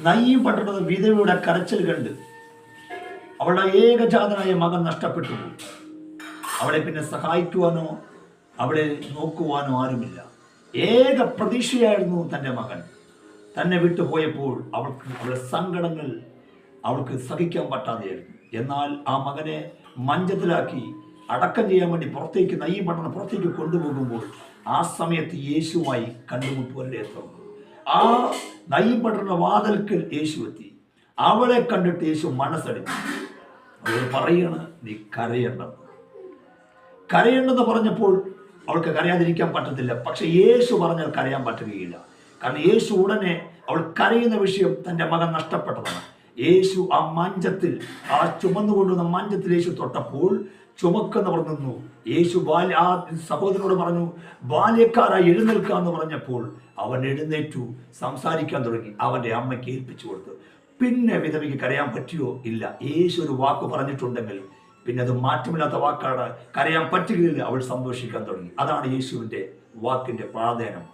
നയീം പട്ടണത്തിൽ വിധവയുടെ കരച്ചിൽ കണ്ട് അവളുടെ ഏകജാതനായ മകൻ നഷ്ടപ്പെട്ടു. അവളെ പിന്നെ സഹായിക്കുവാനോ അവളെ നോക്കുവാനോ ആരുമില്ല. ഏക പ്രതീക്ഷയായിരുന്നു തൻ്റെ മകൻ. തന്നെ വിട്ടുപോയപ്പോൾ അവളുടെ സങ്കടങ്ങൾ അവൾക്ക് സഹിക്കാൻ പറ്റാതെയായിരുന്നു. എന്നാൽ ആ മകനെ മഞ്ചത്തിലാക്കി അടക്കം ചെയ്യാൻ വേണ്ടി പുറത്തേക്ക് നയീം പട്ടണം പുറത്തേക്ക് കൊണ്ടുപോകുമ്പോൾ ആ സമയത്ത് യേശുവായി കണ്ടുമുട്ടുവാൻ എത്തും. ആ നയീം പട്ടണ വാതിൽക്കൽ യേശു എത്തി. അവളെ കണ്ടിട്ട് യേശു മനസ്സടിച്ചു. അവൾ പറയണ, നീ കരയേണ്ടെന്ന് പറഞ്ഞപ്പോൾ അവൾക്ക് കരയാതിരിക്കാൻ പറ്റത്തില്ല. പക്ഷെ യേശു പറഞ്ഞാൽ കരയാൻ പറ്റുകയില്ല. കാരണം യേശു ഉടനെ അവൾ കരയുന്ന വിഷയം തൻ്റെ മകൻ നഷ്ടപ്പെട്ടതാണ്. യേശു ആ മഞ്ചത്തിൽ, ആ ചുമന്നുകൊണ്ടുവന്ന മഞ്ചത്തിൽ യേശു തൊട്ടപ്പോൾ ചുമക്കുന്നവർ നിന്നു. യേശു ആ സഹോദരനോട് പറഞ്ഞു, ബാല്യക്കാരായി എഴുന്നേൽക്കാന്ന് പറഞ്ഞപ്പോൾ അവൻ എഴുന്നേറ്റു, സംസാരിക്കാൻ തുടങ്ങി. അവൻ്റെ അമ്മയ്ക്ക് ഏൽപ്പിച്ചു കൊടുത്തു. പിന്നെ വിധവയ്ക്ക് കരയാൻ പറ്റിയോ? ഇല്ല. യേശു ഒരു വാക്ക് പറഞ്ഞിട്ടുണ്ടെങ്കിൽ പിന്നെ അത് മാറ്റമില്ലാത്ത വാക്കാണ്. കരയാൻ പറ്റുകയില്ല. അവൾ സന്തോഷിക്കാൻ തുടങ്ങി. അതാണ് യേശുവിൻ്റെ വാക്കിൻ്റെ പ്രാധാന്യം.